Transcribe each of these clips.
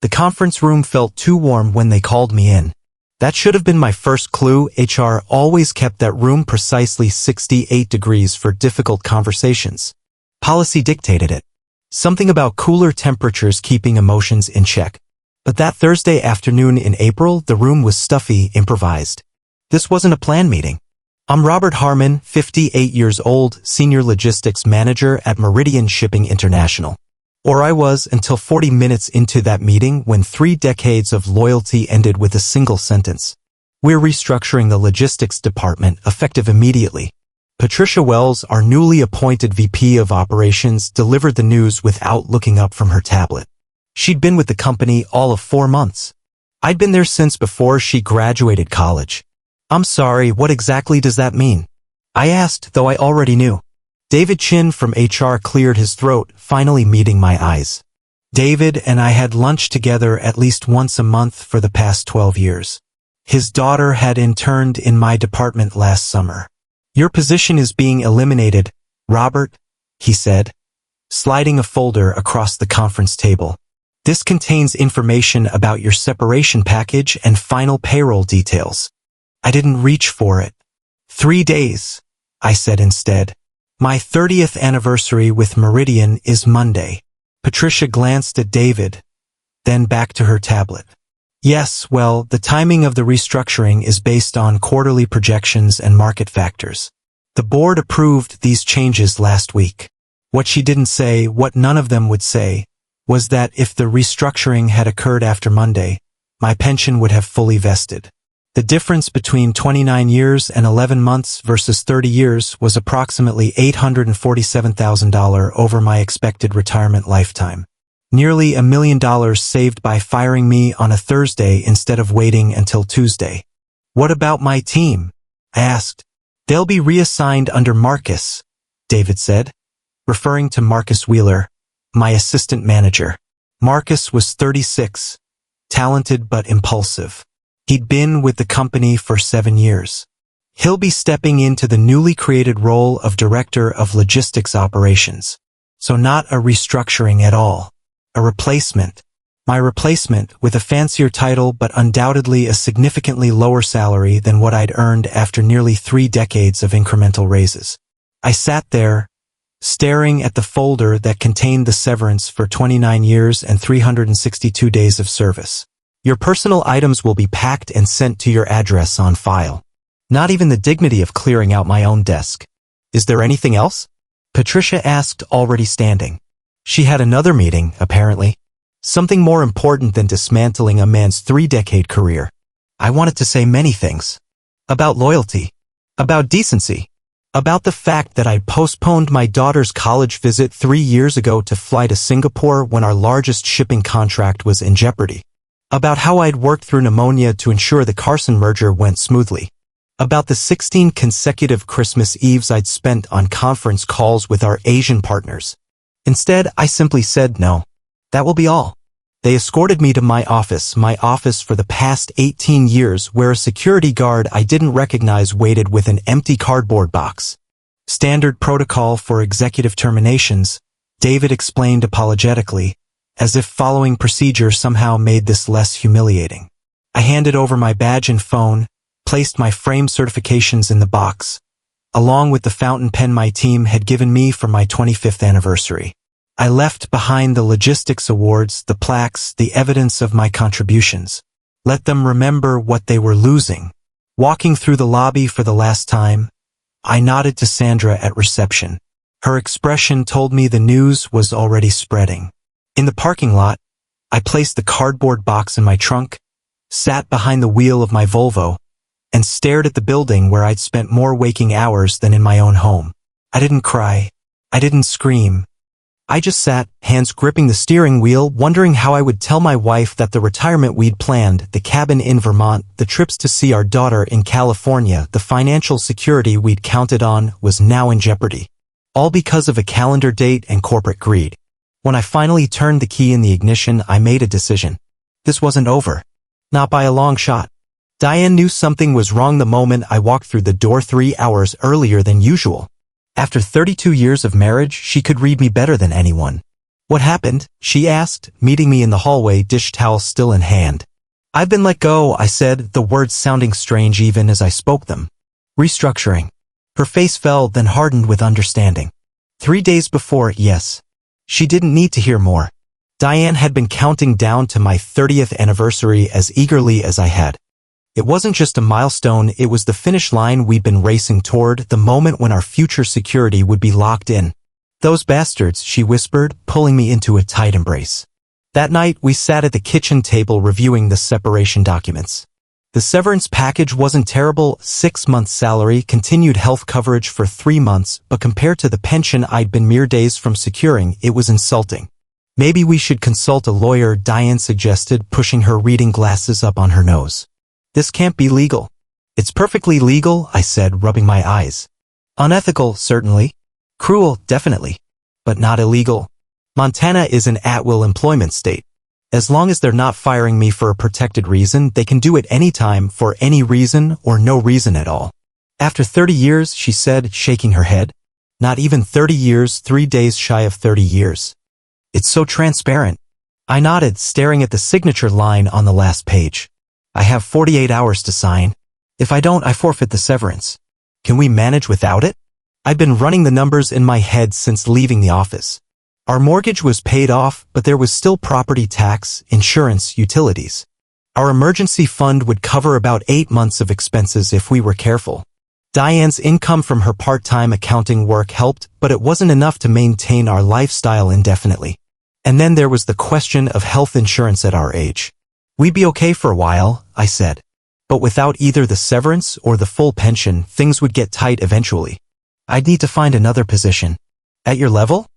The conference room felt too warm when they called me in. That should have been my first clue. HR always kept that room precisely 68 degrees for difficult conversations. Policy dictated it. Something about cooler temperatures keeping emotions in check. But that Thursday afternoon in April, the room was stuffy, improvised. This wasn't a planned meeting. I'm Robert Harmon, 58 years old, Senior Logistics Manager at Meridian Shipping International. Or I was until 40 minutes into that meeting when 3 decades of loyalty ended with a single sentence. We're restructuring the logistics department, effective immediately. Patricia Wells, our newly appointed VP of Operations, delivered the news without looking up from her tablet. She'd been with the company all of 4 months. I'd been there since before she graduated college. I'm sorry, what exactly does that mean? I asked, though I already knew. David Chin from HR cleared his throat, finally meeting my eyes. David and I had lunch together at least once a month for the past 12 years. His daughter had interned in my department last summer. Your position is being eliminated, Robert, he said, sliding a folder across the conference table. This contains information about your separation package and final payroll details. I didn't reach for it. 3 days, I said instead. My 30th anniversary with Meridian is Monday. Patricia glanced at David, then back to her tablet. Yes, well, the timing of the restructuring is based on quarterly projections and market factors. The board approved these changes last week. What she didn't say, what none of them would say, was that if the restructuring had occurred after Monday, my pension would have fully vested. The difference between 29 years and 11 months versus 30 years was approximately $847,000 over my expected retirement lifetime. Nearly $1 million saved by firing me on a Thursday instead of waiting until Tuesday. What about my team? I asked. They'll be reassigned under Marcus, David said, referring to Marcus Wheeler, my assistant manager. Marcus was 36, talented but impulsive. He'd been with the company for 7 years. He'll be stepping into the newly created role of Director of Logistics Operations. So not a restructuring at all. A replacement. My replacement with a fancier title but undoubtedly a significantly lower salary than what I'd earned after nearly 3 decades of incremental raises. I sat there, staring at the folder that contained the severance for 29 years and 362 days of service. Your personal items will be packed and sent to your address on file. Not even the dignity of clearing out my own desk. Is there anything else? Patricia asked, already standing. She had another meeting, apparently. Something more important than dismantling a man's 3-decade career. I wanted to say many things. About loyalty. About decency. About the fact that I postponed my daughter's college visit 3 years ago to fly to Singapore when our largest shipping contract was in jeopardy. About how I'd worked through pneumonia to ensure the Carson merger went smoothly. About the 16 consecutive Christmas Eves I'd spent on conference calls with our Asian partners. Instead, I simply said no. That will be all. They escorted me to my office for the past 18 years, where a security guard I didn't recognize waited with an empty cardboard box. Standard protocol for executive terminations, David explained apologetically, as if following procedure somehow made this less humiliating. I handed over my badge and phone, placed my frame certifications in the box, along with the fountain pen my team had given me for my 25th anniversary. I left behind the logistics awards, the plaques, the evidence of my contributions. Let them remember what they were losing. Walking through the lobby for the last time, I nodded to Sandra at reception. Her expression told me the news was already spreading. In the parking lot, I placed the cardboard box in my trunk, sat behind the wheel of my Volvo, and stared at the building where I'd spent more waking hours than in my own home. I didn't cry. I didn't scream. I just sat, hands gripping the steering wheel, wondering how I would tell my wife that the retirement we'd planned, the cabin in Vermont, the trips to see our daughter in California, the financial security we'd counted on, was now in jeopardy. All because of a calendar date and corporate greed. When I finally turned the key in the ignition, I made a decision. This wasn't over. Not by a long shot. Diane knew something was wrong the moment I walked through the door 3 hours earlier than usual. After 32 years of marriage, she could read me better than anyone. What happened? She asked, meeting me in the hallway, dish towel still in hand. I've been let go, I said, the words sounding strange even as I spoke them. Restructuring. Her face fell, then hardened with understanding. 3 days before, yes. She didn't need to hear more. Diane had been counting down to my 30th anniversary as eagerly as I had. It wasn't just a milestone, it was the finish line we'd been racing toward, the moment when our future security would be locked in. Those bastards, she whispered, pulling me into a tight embrace. That night, we sat at the kitchen table reviewing the separation documents. The severance package wasn't terrible, 6 months' salary, continued health coverage for 3 months, but compared to the pension I'd been mere days from securing, it was insulting. Maybe we should consult a lawyer, Diane suggested, pushing her reading glasses up on her nose. This can't be legal. It's perfectly legal, I said, rubbing my eyes. Unethical, certainly. Cruel, definitely. But not illegal. Montana is an at-will employment state. As long as they're not firing me for a protected reason, they can do it anytime, for any reason or no reason at all. After 30 years, she said, shaking her head. Not even 30 years, 3 days shy of 30 years. It's so transparent. I nodded, staring at the signature line on the last page. I have 48 hours to sign. If I don't, I forfeit the severance. Can we manage without it? I've been running the numbers in my head since leaving the office. Our mortgage was paid off, but there was still property tax, insurance, utilities. Our emergency fund would cover about 8 months of expenses if we were careful. Diane's income from her part-time accounting work helped, but it wasn't enough to maintain our lifestyle indefinitely. And then there was the question of health insurance at our age. We'd be okay for a while, I said. But without either the severance or the full pension, things would get tight eventually. I'd need to find another position. At your level?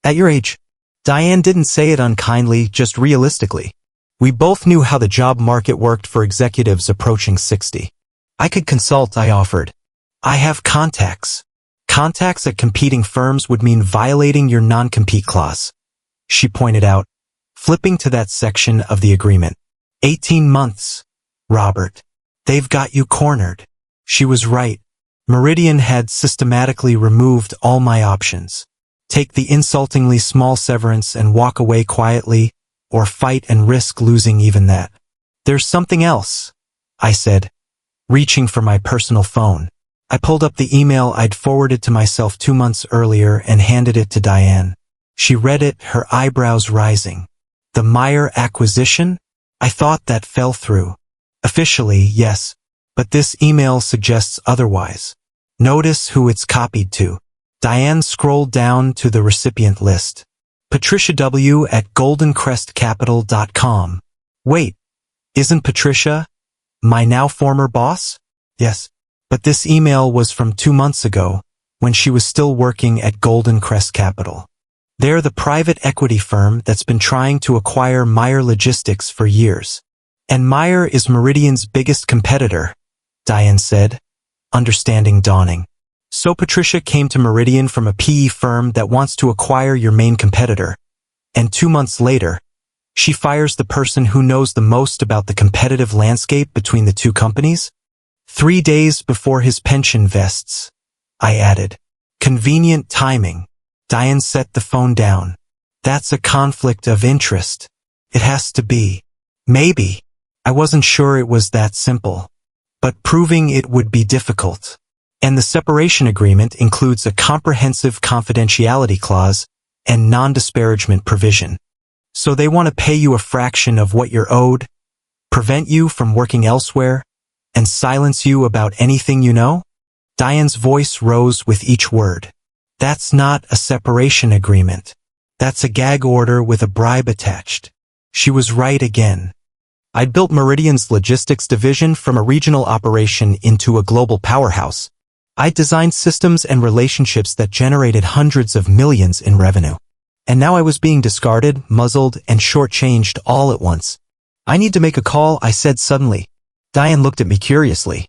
At your age? Diane didn't say it unkindly, just realistically. We both knew how the job market worked for executives approaching 60. I could consult, I offered. I have contacts. Contacts at competing firms would mean violating your non-compete clause. She pointed out, flipping to that section of the agreement. 18 months. Robert. They've got you cornered. She was right. Meridian had systematically removed all my options. Take the insultingly small severance and walk away quietly, or fight and risk losing even that. There's something else, I said, reaching for my personal phone. I pulled up the email I'd forwarded to myself 2 months earlier and handed it to Diane. She read it, her eyebrows rising. The Meyer acquisition? I thought that fell through. Officially, yes, but this email suggests otherwise. Notice who it's copied to. Diane scrolled down to the recipient list. Patricia W. at goldencrestcapital.com. Wait, isn't Patricia my now former boss? Yes, but this email was from 2 months ago, when she was still working at Golden Crest Capital. They're the private equity firm that's been trying to acquire Meyer Logistics for years. And Meyer is Meridian's biggest competitor, Diane said, understanding dawning. So Patricia came to Meridian from a PE firm that wants to acquire your main competitor. And 2 months later, she fires the person who knows the most about the competitive landscape between the two companies? 3 days before his pension vests, I added. Convenient timing. Diane set the phone down. That's a conflict of interest. It has to be. Maybe. I wasn't sure it was that simple. But proving it would be difficult. And the separation agreement includes a comprehensive confidentiality clause and non-disparagement provision. So they want to pay you a fraction of what you're owed, prevent you from working elsewhere, and silence you about anything you know? Diane's voice rose with each word. That's not a separation agreement. That's a gag order with a bribe attached. She was right again. I'd built Meridian's logistics division from a regional operation into a global powerhouse. I designed systems and relationships that generated hundreds of millions in revenue. And now I was being discarded, muzzled, and shortchanged all at once. I need to make a call, I said suddenly. Diane looked at me curiously.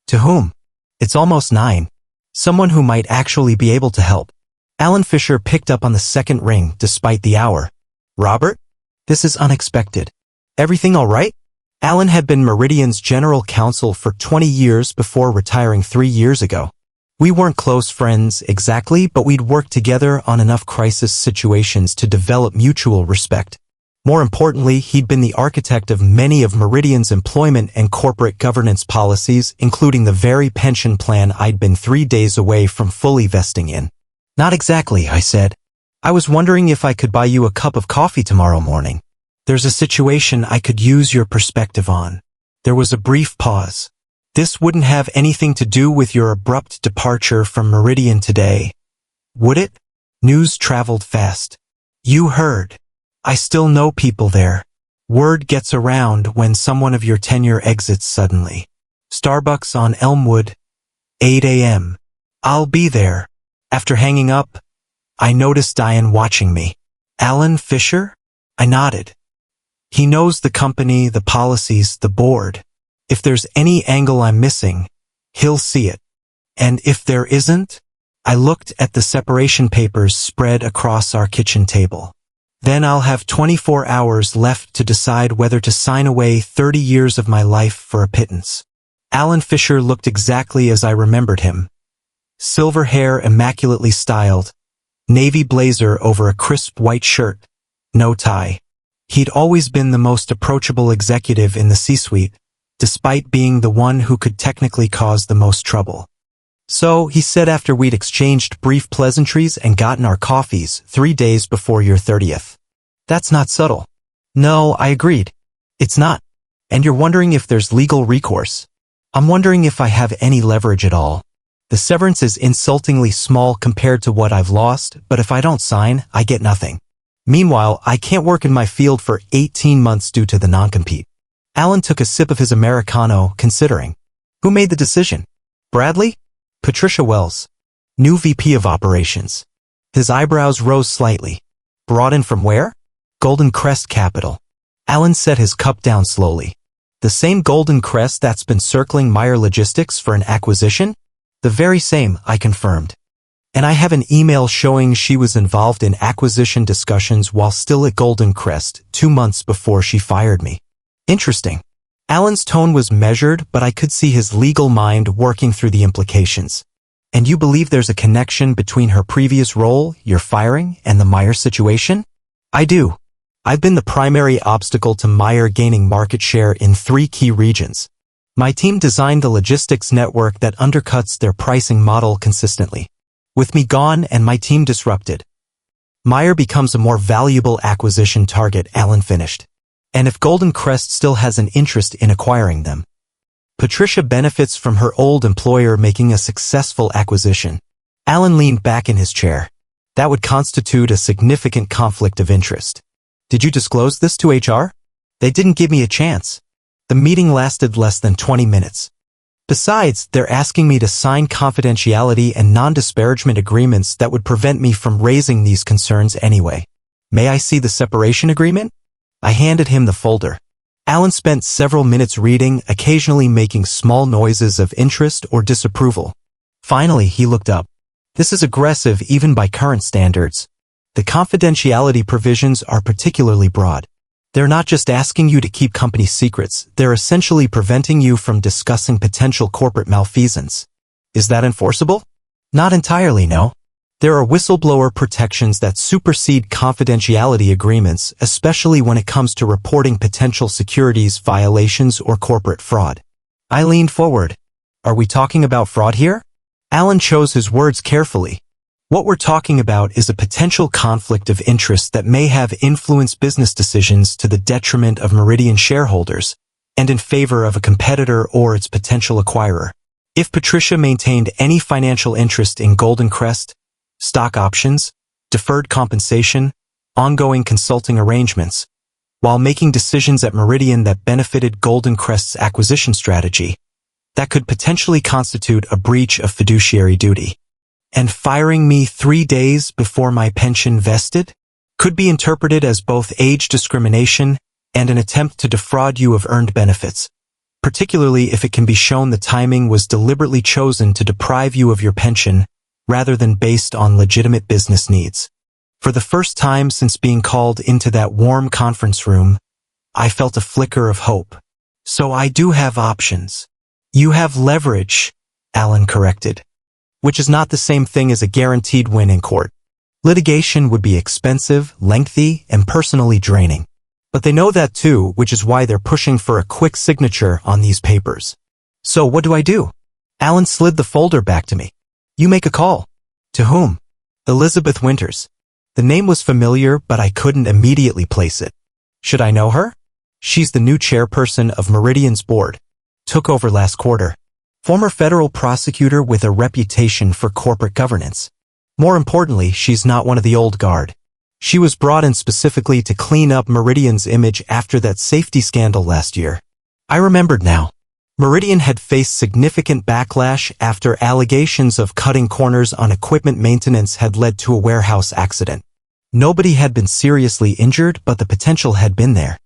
To whom? It's almost 9. Someone who might actually be able to help. Alan Fisher picked up on the second ring despite the hour. Robert? This is unexpected. Everything all right? Alan had been Meridian's general counsel for 20 years before retiring 3 years ago. We weren't close friends exactly, but we'd worked together on enough crisis situations to develop mutual respect. More importantly, he'd been the architect of many of Meridian's employment and corporate governance policies, including the very pension plan I'd been 3 days away from fully vesting in. Not exactly, I said. I was wondering if I could buy you a cup of coffee tomorrow morning. There's a situation I could use your perspective on. There was a brief pause. This wouldn't have anything to do with your abrupt departure from Meridian today, would it? News traveled fast. You heard. I still know people there. Word gets around when someone of your tenure exits suddenly. Starbucks on Elmwood, 8 a.m. I'll be there. After hanging up, I noticed Diane watching me. Alan Fisher? I nodded. He knows the company, the policies, the board. If there's any angle I'm missing, he'll see it. And if there isn't, I looked at the separation papers spread across our kitchen table. Then I'll have 24 hours left to decide whether to sign away 30 years of my life for a pittance. Alan Fisher looked exactly as I remembered him. Silver hair immaculately styled, navy blazer over a crisp white shirt, no tie. He'd always been the most approachable executive in the C-suite, despite being the one who could technically cause the most trouble. So, he said after we'd exchanged brief pleasantries and gotten our coffees 3 days before your 30th. That's not subtle. No, I agreed. It's not. And you're wondering if there's legal recourse. I'm wondering if I have any leverage at all. The severance is insultingly small compared to what I've lost, but if I don't sign, I get nothing. Meanwhile, I can't work in my field for 18 months due to the non-compete. Alan took a sip of his Americano, considering. Who made the decision? Bradley? Patricia Wells. New VP of Operations. His eyebrows rose slightly. Brought in from where? Golden Crest Capital. Alan set his cup down slowly. The same Golden Crest that's been circling Meyer Logistics for an acquisition? The very same, I confirmed. And I have an email showing she was involved in acquisition discussions while still at Golden Crest 2 months before she fired me. Interesting. Alan's tone was measured, but I could see his legal mind working through the implications. And you believe there's a connection between her previous role, your firing, and the Meyer situation? I do. I've been the primary obstacle to Meyer gaining market share in 3 key regions. My team designed the logistics network that undercuts their pricing model consistently. With me gone and my team disrupted, Meyer becomes a more valuable acquisition target, Alan finished. And if Golden Crest still has an interest in acquiring them, Patricia benefits from her old employer making a successful acquisition. Alan leaned back in his chair. That would constitute a significant conflict of interest. Did you disclose this to HR? They didn't give me a chance. The meeting lasted less than 20 minutes. Besides, they're asking me to sign confidentiality and non-disparagement agreements that would prevent me from raising these concerns anyway. May I see the separation agreement? I handed him the folder. Alan spent several minutes reading, occasionally making small noises of interest or disapproval. Finally, he looked up. This is aggressive even by current standards. The confidentiality provisions are particularly broad. They're not just asking you to keep company secrets, they're essentially preventing you from discussing potential corporate malfeasance. Is that enforceable? Not entirely, no. There are whistleblower protections that supersede confidentiality agreements, especially when it comes to reporting potential securities violations or corporate fraud. I leaned forward. Are we talking about fraud here? Alan chose his words carefully. What we're talking about is a potential conflict of interest that may have influenced business decisions to the detriment of Meridian shareholders and in favor of a competitor or its potential acquirer. If Patricia maintained any financial interest in Golden Crest, stock options, deferred compensation, ongoing consulting arrangements, while making decisions at Meridian that benefited Golden Crest's acquisition strategy, that could potentially constitute a breach of fiduciary duty. And firing me 3 days before my pension vested could be interpreted as both age discrimination and an attempt to defraud you of earned benefits, particularly if it can be shown the timing was deliberately chosen to deprive you of your pension rather than based on legitimate business needs. For the first time since being called into that warm conference room, I felt a flicker of hope. So I do have options. You have leverage, Alan corrected. which is not the same thing as a guaranteed win in court. Litigation would be expensive, lengthy, and personally draining. But they know that too, which is why they're pushing for a quick signature on these papers. So what do I do? Alan slid the folder back to me. You make a call. To whom? Elizabeth Winters. The name was familiar, but I couldn't immediately place it. Should I know her? She's the new chairperson of Meridian's board. Took over last quarter. Former federal prosecutor with a reputation for corporate governance. More importantly, she's not one of the old guard. She was brought in specifically to clean up Meridian's image after that safety scandal last year. I remembered now. Meridian had faced significant backlash after allegations of cutting corners on equipment maintenance had led to a warehouse accident. Nobody had been seriously injured, but the potential had been there.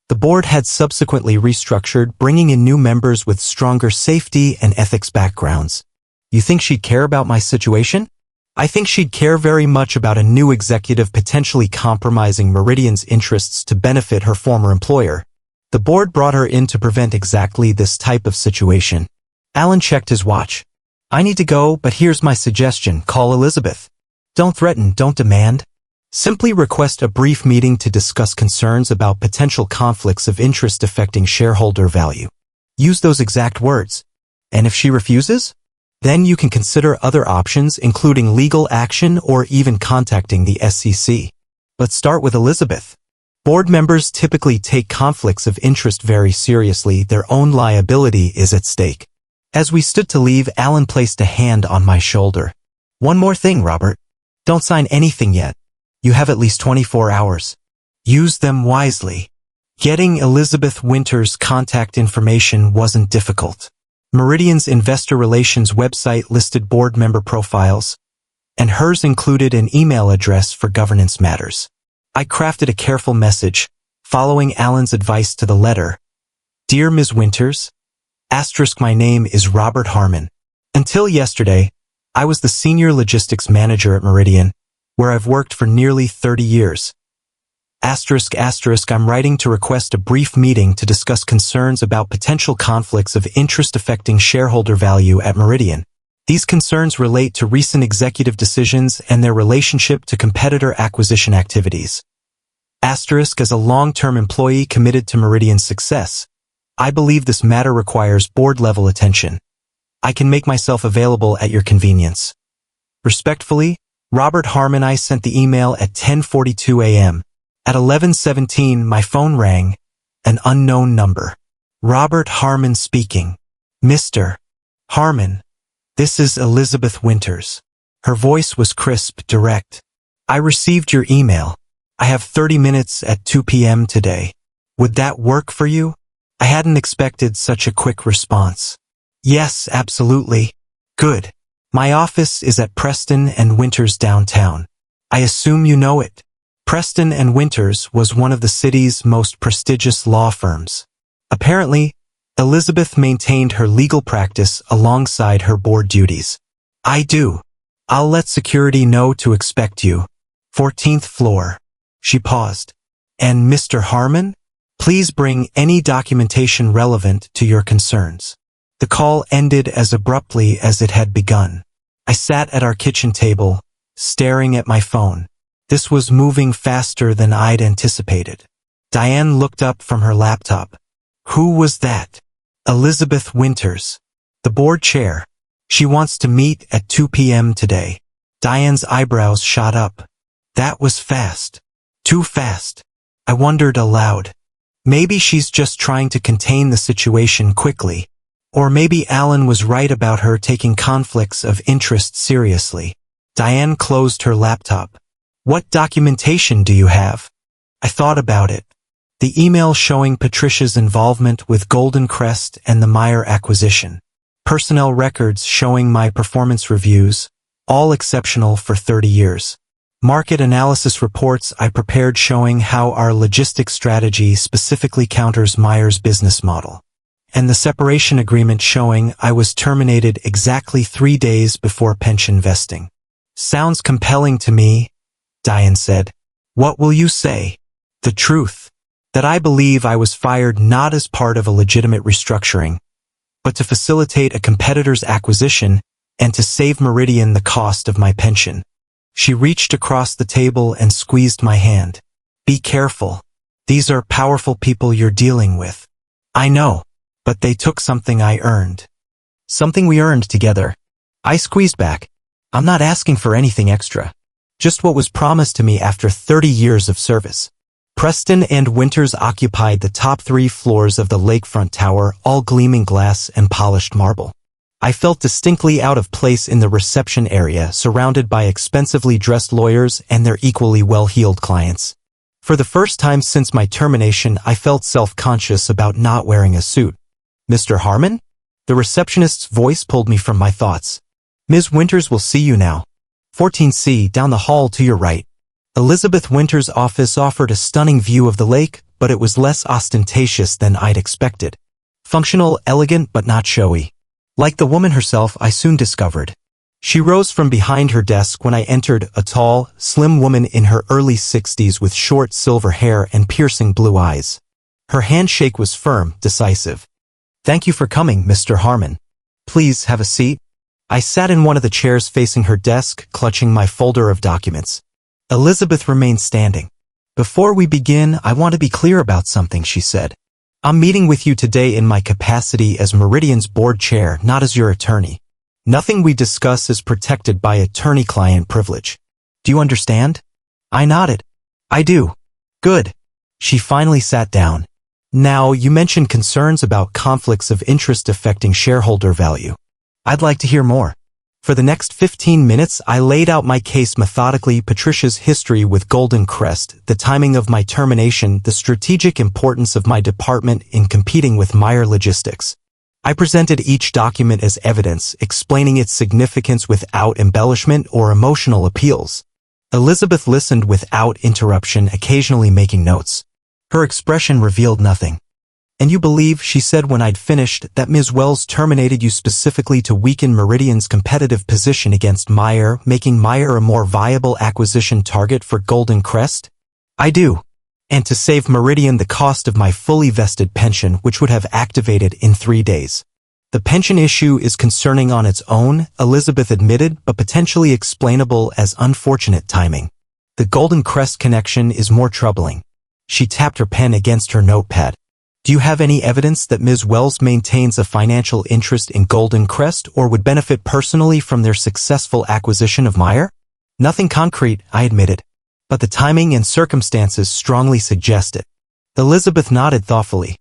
The board had subsequently restructured, bringing in new members with stronger safety and ethics backgrounds. You think she'd care about my situation? I think she'd care very much about a new executive potentially compromising Meridian's interests to benefit her former employer. The board brought her in to prevent exactly this type of situation. Alan checked his watch. I need to go, but here's my suggestion. Call Elizabeth. Don't threaten, don't demand. Simply request a brief meeting to discuss concerns about potential conflicts of interest affecting shareholder value. Use those exact words. And if she refuses? Then you can consider other options, including legal action or even contacting the SEC. But start with Elizabeth. Board members typically take conflicts of interest very seriously. Their own liability is at stake. As we stood to leave, Alan placed a hand on my shoulder. One more thing, Robert. Don't sign anything yet. You have at least 24 hours. Use them wisely. Getting Elizabeth Winters' contact information wasn't difficult. Meridian's investor relations website listed board member profiles, and hers included an email address for governance matters. I crafted a careful message, following Alan's advice to the letter. Dear Ms. Winters, my name is Robert Harmon. Until yesterday, I was the senior logistics manager at Meridian, where I've worked for nearly 30 years. I'm writing to request a brief meeting to discuss concerns about potential conflicts of interest affecting shareholder value at Meridian. These concerns relate to recent executive decisions and their relationship to competitor acquisition activities. As a long-term employee committed to Meridian's success, I believe this matter requires board-level attention. I can make myself available at your convenience. Respectfully, Robert Harmon. I sent the email at 10:42 a.m. At 11:17, my phone rang, an unknown number. Robert Harmon speaking. Mr. Harmon, this is Elizabeth Winters. Her voice was crisp, direct. I received your email. I have 30 minutes at 2 p.m. today. Would that work for you? I hadn't expected such a quick response. Yes, absolutely. Good. My office is at Preston and Winters downtown. I assume you know it. Preston and Winters was one of the city's most prestigious law firms. Apparently, Elizabeth maintained her legal practice alongside her board duties. I do. I'll let security know to expect you. 14th floor. She paused. And Mr. Harmon? Please bring any documentation relevant to your concerns. The call ended as abruptly as it had begun. I sat at our kitchen table, staring at my phone. This was moving faster than I'd anticipated. Diane looked up from her laptop. Who was that? Elizabeth Winters, the board chair. She wants to meet at 2 p.m. today. Diane's eyebrows shot up. That was fast. Too fast. I wondered aloud. Maybe she's just trying to contain the situation quickly. Or maybe Alan was right about her taking conflicts of interest seriously. Diane closed her laptop. What documentation do you have? I thought about it. The email showing Patricia's involvement with Golden Crest and the Meyer acquisition. Personnel records showing my performance reviews, all exceptional for 30 years. Market analysis reports I prepared showing how our logistics strategy specifically counters Meyer's business model. And the separation agreement showing I was terminated exactly 3 days before pension vesting. Sounds compelling to me, Diane said. What will you say? The truth. That I believe I was fired not as part of a legitimate restructuring, but to facilitate a competitor's acquisition and to save Meridian the cost of my pension. She reached across the table and squeezed my hand. Be careful. These are powerful people you're dealing with. I know, but they took something I earned. Something we earned together. I squeezed back. I'm not asking for anything extra. Just what was promised to me after 30 years of service. Preston and Winters occupied the top 3 floors of the lakefront tower, all gleaming glass and polished marble. I felt distinctly out of place in the reception area, surrounded by expensively dressed lawyers and their equally well-heeled clients. For the first time since my termination, I felt self-conscious about not wearing a suit. Mr. Harmon? The receptionist's voice pulled me from my thoughts. Ms. Winters will see you now. 14C, down the hall to your right. Elizabeth Winters' office offered a stunning view of the lake, but it was less ostentatious than I'd expected. Functional, elegant, but not showy. Like the woman herself, I soon discovered. She rose from behind her desk when I entered, a tall, slim woman in her early 60s with short silver hair and piercing blue eyes. Her handshake was firm, decisive. Thank you for coming, Mr. Harmon. Please have a seat. I sat in one of the chairs facing her desk, clutching my folder of documents. Elizabeth remained standing. Before we begin, I want to be clear about something, she said. I'm meeting with you today in my capacity as Meridian's board chair, not as your attorney. Nothing we discuss is protected by attorney-client privilege. Do you understand? I nodded. I do. Good. She finally sat down. Now, you mentioned concerns about conflicts of interest affecting shareholder value. I'd like to hear more. For the next 15 minutes, I laid out my case methodically: Patricia's history with Golden Crest, the timing of my termination, the strategic importance of my department in competing with Meyer Logistics. I presented each document as evidence, explaining its significance without embellishment or emotional appeals. Elizabeth listened without interruption, occasionally making notes. Her expression revealed nothing. And you believe, she said when I'd finished, that Ms. Wells terminated you specifically to weaken Meridian's competitive position against Meyer, making Meyer a more viable acquisition target for Golden Crest? I do. And to save Meridian the cost of my fully vested pension, which would have activated in 3 days. The pension issue is concerning on its own, Elizabeth admitted, but potentially explainable as unfortunate timing. The Golden Crest connection is more troubling. She tapped her pen against her notepad. Do you have any evidence that Ms. Wells maintains a financial interest in Golden Crest or would benefit personally from their successful acquisition of Meyer? Nothing concrete, I admitted. But the timing and circumstances strongly suggest it. Elizabeth nodded thoughtfully.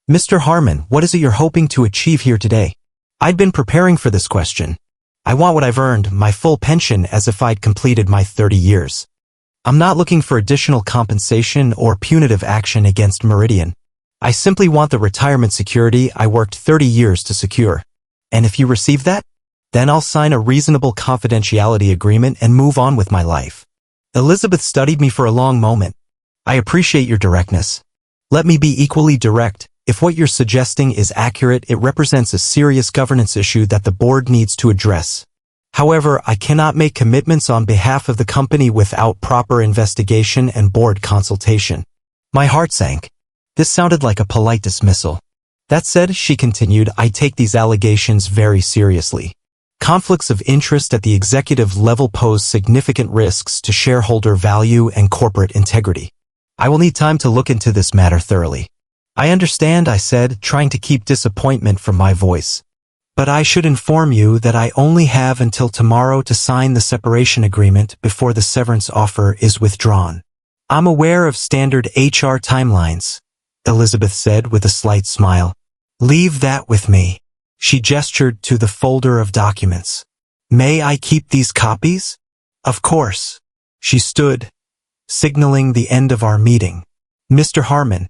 Mr. Harmon, what is it you're hoping to achieve here today? I'd been preparing for this question. I want what I've earned, my full pension, as if I'd completed my 30 years. I'm not looking for additional compensation or punitive action against Meridian. I simply want the retirement security I worked 30 years to secure. And if you receive that, then I'll sign a reasonable confidentiality agreement and move on with my life. Elizabeth studied me for a long moment. I appreciate your directness. Let me be equally direct. If what you're suggesting is accurate, it represents a serious governance issue that the board needs to address. However, I cannot make commitments on behalf of the company without proper investigation and board consultation. My heart sank. This sounded like a polite dismissal. That said, she continued, I take these allegations very seriously. Conflicts of interest at the executive level pose significant risks to shareholder value and corporate integrity. I will need time to look into this matter thoroughly. I understand, I said, trying to keep disappointment from my voice. But I should inform you that I only have until tomorrow to sign the separation agreement before the severance offer is withdrawn. I'm aware of standard HR timelines, Elizabeth said with a slight smile. Leave that with me. She gestured to the folder of documents. May I keep these copies? Of course. She stood, signaling the end of our meeting. Mr. Harmon,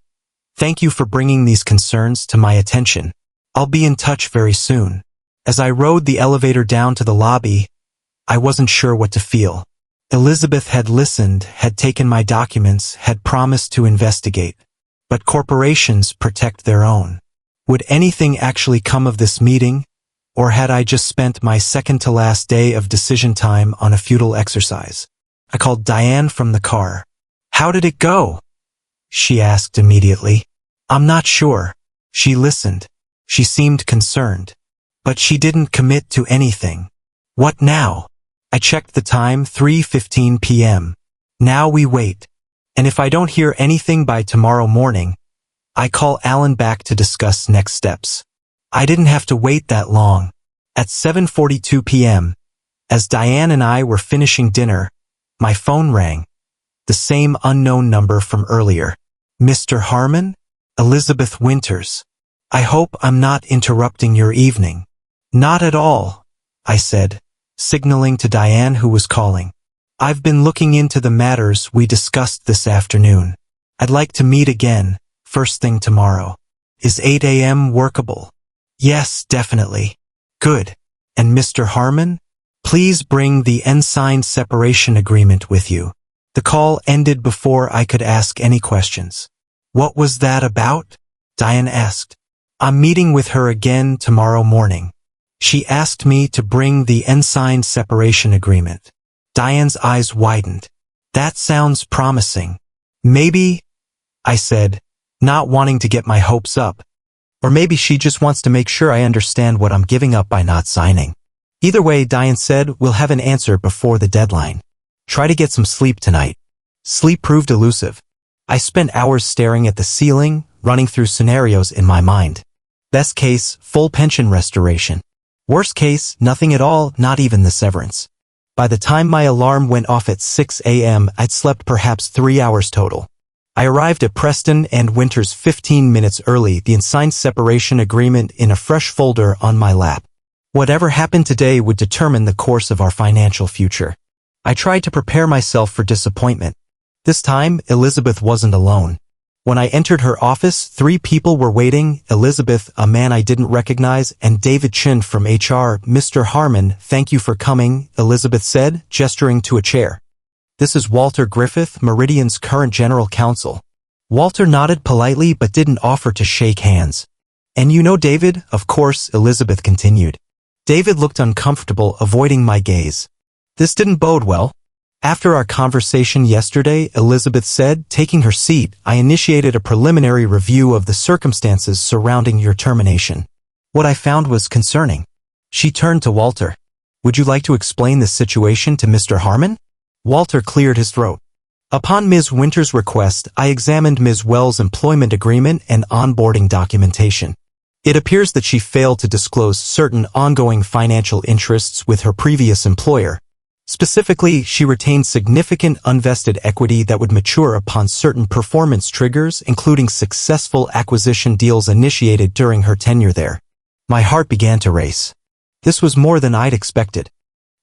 thank you for bringing these concerns to my attention. I'll be in touch very soon. As I rode the elevator down to the lobby, I wasn't sure what to feel. Elizabeth had listened, had taken my documents, had promised to investigate. But corporations protect their own. Would anything actually come of this meeting, or had I just spent my second-to-last day of decision time on a futile exercise? I called Diane from the car. How did it go? She asked immediately. I'm not sure. She listened. She seemed concerned. But she didn't commit to anything. What now? I checked the time, 3:15 p.m. Now we wait. And if I don't hear anything by tomorrow morning, I call Alan back to discuss next steps. I didn't have to wait that long. At 7:42 p.m., as Diane and I were finishing dinner, my phone rang. The same unknown number from earlier. Mr. Harmon? Elizabeth Winters. I hope I'm not interrupting your evening. Not at all, I said, signaling to Diane who was calling. I've been looking into the matters we discussed this afternoon. I'd like to meet again, first thing tomorrow. Is 8 a.m. workable? Yes, definitely. Good. And Mr. Harmon? Please bring the unsigned separation agreement with you. The call ended before I could ask any questions. What was that about? Diane asked. I'm meeting with her again tomorrow morning. She asked me to bring the unsigned separation agreement. Diane's eyes widened. That sounds promising. Maybe, I said, not wanting to get my hopes up. Or maybe she just wants to make sure I understand what I'm giving up by not signing. Either way, Diane said, we'll have an answer before the deadline. Try to get some sleep tonight. Sleep proved elusive. I spent hours staring at the ceiling, running through scenarios in my mind. Best case, full pension restoration. Worst case, nothing at all, not even the severance. By the time my alarm went off at 6 a.m., I'd slept perhaps 3 hours total. I arrived at Preston and Winters 15 minutes early, the unsigned separation agreement in a fresh folder on my lap. Whatever happened today would determine the course of our financial future. I tried to prepare myself for disappointment. This time, Elizabeth wasn't alone. When I entered her office, 3 people were waiting: Elizabeth, a man I didn't recognize, and David Chin from HR. Mr. Harmon, thank you for coming, Elizabeth said, gesturing to a chair. This is Walter Griffith, Meridian's current general counsel. Walter nodded politely but didn't offer to shake hands. And you know David? Of course, Elizabeth continued. David looked uncomfortable, avoiding my gaze. This didn't bode well. After our conversation yesterday, Elizabeth said, taking her seat, I initiated a preliminary review of the circumstances surrounding your termination. What I found was concerning. She turned to Walter. Would you like to explain this situation to Mr. Harmon? Walter cleared his throat. Upon Ms. Winters' request, I examined Ms. Wells' employment agreement and onboarding documentation. It appears that she failed to disclose certain ongoing financial interests with her previous employer. Specifically, she retained significant unvested equity that would mature upon certain performance triggers, including successful acquisition deals initiated during her tenure there. My heart began to race. This was more than I'd expected.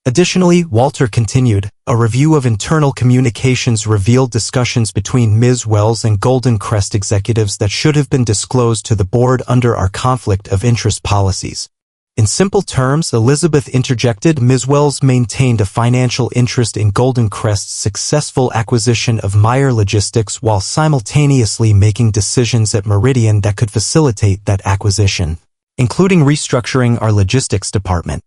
Additionally, Walter continued, a review of internal communications revealed discussions between Ms. Wells and Golden Crest executives that should have been disclosed to the board under our conflict of interest policies. In simple terms, Elizabeth interjected, Ms. Wells maintained a financial interest in Golden Crest's successful acquisition of Meyer Logistics while simultaneously making decisions at Meridian that could facilitate that acquisition, including restructuring our logistics department.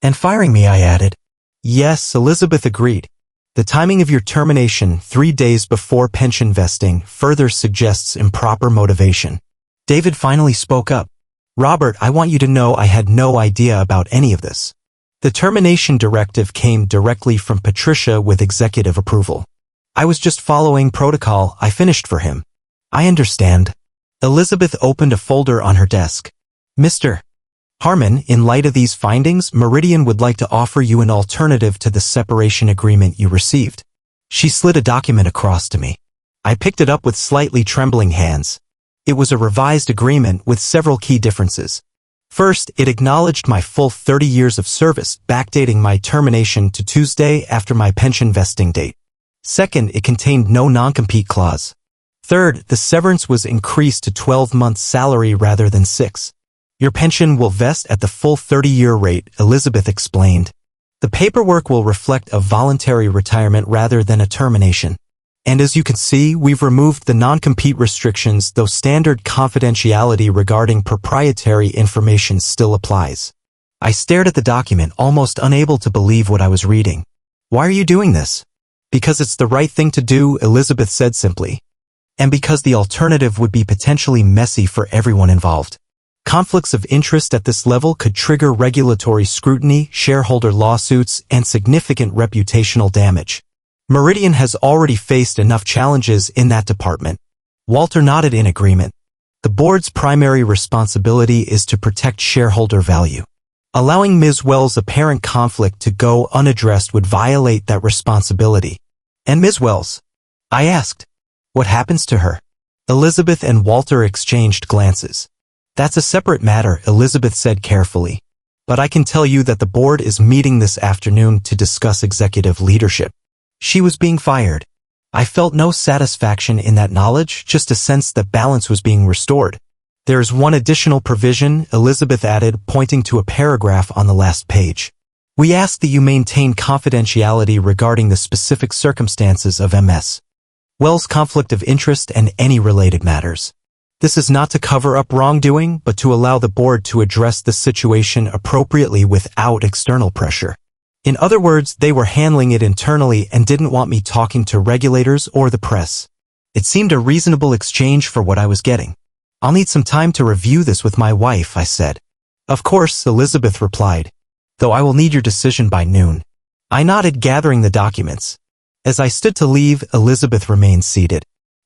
And firing me, I added. Yes, Elizabeth agreed. The timing of your termination, 3 days before pension vesting, further suggests improper motivation. David finally spoke up. Robert, I want you to know I had no idea about any of this. The termination directive came directly from Patricia with executive approval. I was just following protocol I finished for him. I understand. Elizabeth opened a folder on her desk. Mr. Harmon, in light of these findings, Meridian would like to offer you an alternative to the separation agreement you received. She slid a document across to me. I picked it up with slightly trembling hands. It was a revised agreement with several key differences. First, it acknowledged my full 30 years of service, backdating my termination to Tuesday after my pension vesting date. Second, it contained no non-compete clause. Third, the severance was increased to 12 months' salary rather than 6. Your pension will vest at the full 30-year rate, Elizabeth explained. The paperwork will reflect a voluntary retirement rather than a termination. And as you can see, we've removed the non-compete restrictions, though standard confidentiality regarding proprietary information still applies. I stared at the document, almost unable to believe what I was reading. Why are you doing this? Because it's the right thing to do, Elizabeth said simply. And because the alternative would be potentially messy for everyone involved. Conflicts of interest at this level could trigger regulatory scrutiny, shareholder lawsuits, and significant reputational damage. Meridian has already faced enough challenges in that department. Walter nodded in agreement. The board's primary responsibility is to protect shareholder value. Allowing Ms. Wells' apparent conflict to go unaddressed would violate that responsibility. And Ms. Wells? I asked. What happens to her? Elizabeth and Walter exchanged glances. That's a separate matter, Elizabeth said carefully. But I can tell you that the board is meeting this afternoon to discuss executive leadership. She was being fired. I felt no satisfaction in that knowledge, just a sense that balance was being restored. There is one additional provision, Elizabeth added, pointing to a paragraph on the last page. We ask that you maintain confidentiality regarding the specific circumstances of Ms. Wells' conflict of interest and any related matters. This is not to cover up wrongdoing, but to allow the board to address the situation appropriately without external pressure. In other words, they were handling it internally and didn't want me talking to regulators or the press. It seemed a reasonable exchange for what I was getting. I'll need some time to review this with my wife, I said. Of course, Elizabeth replied, though I will need your decision by noon. I nodded, gathering the documents. As I stood to leave, Elizabeth remained seated.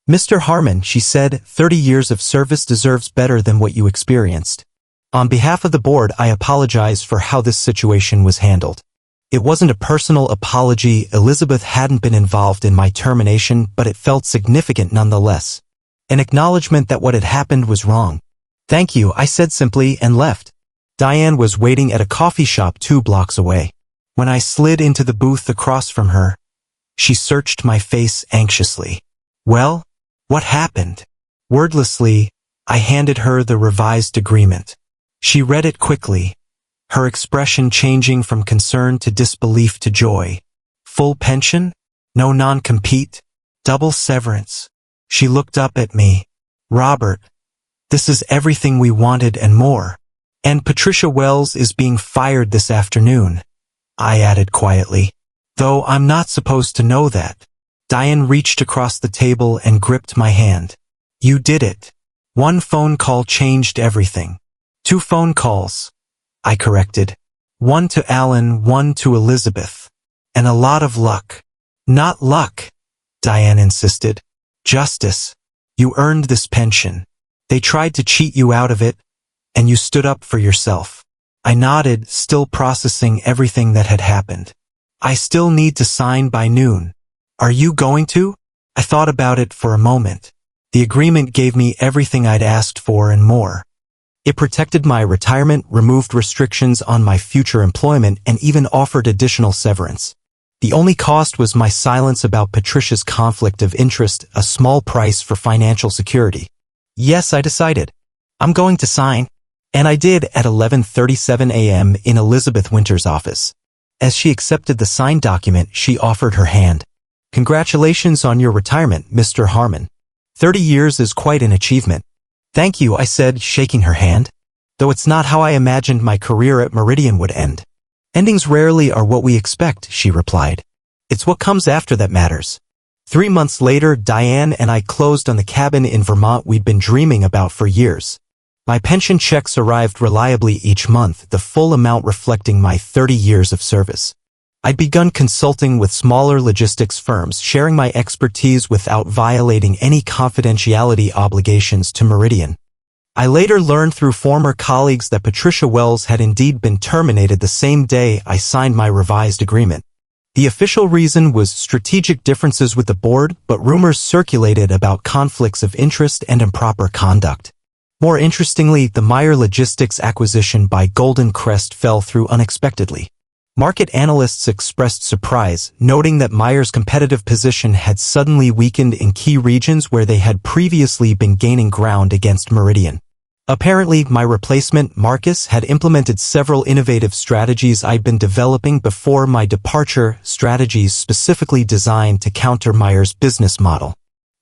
Mr. Harmon, she said, 30 years of service deserves better than what you experienced. On behalf of the board, I apologize for how this situation was handled. It wasn't a personal apology. Elizabeth hadn't been involved in my termination, but it felt significant nonetheless. An acknowledgement that what had happened was wrong. Thank you, I said simply and left. Diane was waiting at a coffee shop 2 blocks away. When I slid into the booth across from her, she searched my face anxiously. Well, what happened? Wordlessly, I handed her the revised agreement. She read it quickly, her expression changing from concern to disbelief to joy. Full pension? No non-compete? Double severance? She looked up at me. Robert, this is everything we wanted and more. And Patricia Wells is being fired this afternoon, I added quietly. Though I'm not supposed to know that. Diane reached across the table and gripped my hand. You did it. 1 phone call changed everything. 2 phone calls, I corrected. 1 to Alan, 1 to Elizabeth. And a lot of luck. Not luck, Diane insisted. Justice. You earned this pension. They tried to cheat you out of it, and you stood up for yourself. I nodded, still processing everything that had happened. I still need to sign by noon. Are you going to? I thought about it for a moment. The agreement gave me everything I'd asked for and more. It protected my retirement, removed restrictions on my future employment, and even offered additional severance. The only cost was my silence about Patricia's conflict of interest, a small price for financial security. Yes, I decided. I'm going to sign. And I did at 11:37 a.m. in Elizabeth Winter's office. As she accepted the signed document, she offered her hand. Congratulations on your retirement, Mr. Harmon. 30 years is quite an achievement. Thank you, I said, shaking her hand. Though it's not how I imagined my career at Meridian would end. Endings rarely are what we expect, she replied. It's what comes after that matters. 3 months later, Diane and I closed on the cabin in Vermont we'd been dreaming about for years. My pension checks arrived reliably each month, the full amount reflecting my 30 years of service. I'd begun consulting with smaller logistics firms, sharing my expertise without violating any confidentiality obligations to Meridian. I later learned through former colleagues that Patricia Wells had indeed been terminated the same day I signed my revised agreement. The official reason was strategic differences with the board, but rumors circulated about conflicts of interest and improper conduct. More interestingly, the Meyer Logistics acquisition by Golden Crest fell through unexpectedly. Market analysts expressed surprise, noting that Meyer's competitive position had suddenly weakened in key regions where they had previously been gaining ground against Meridian. Apparently, my replacement, Marcus, had implemented several innovative strategies I'd been developing before my departure, strategies specifically designed to counter Meyer's business model.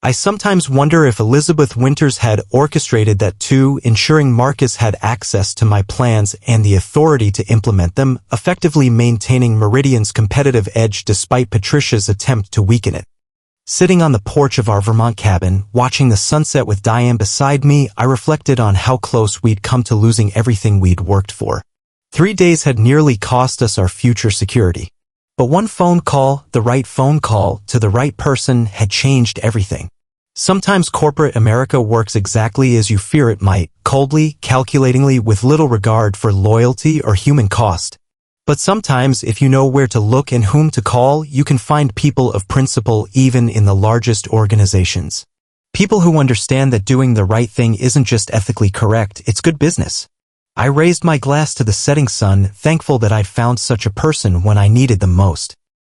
I sometimes wonder if Elizabeth Winters had orchestrated that too, ensuring Marcus had access to my plans and the authority to implement them, effectively maintaining Meridian's competitive edge despite Patricia's attempt to weaken it. Sitting on the porch of our Vermont cabin, watching the sunset with Diane beside me, I reflected on how close we'd come to losing everything we'd worked for. 3 days had nearly cost us our future security. But one phone call, the right phone call, to the right person had changed everything. Sometimes corporate America works exactly as you fear it might, coldly, calculatingly, with little regard for loyalty or human cost. But sometimes, if you know where to look and whom to call, you can find people of principle even in the largest organizations. People who understand that doing the right thing isn't just ethically correct, it's good business. I raised my glass to the setting sun, thankful that I'd found such a person when I needed them most.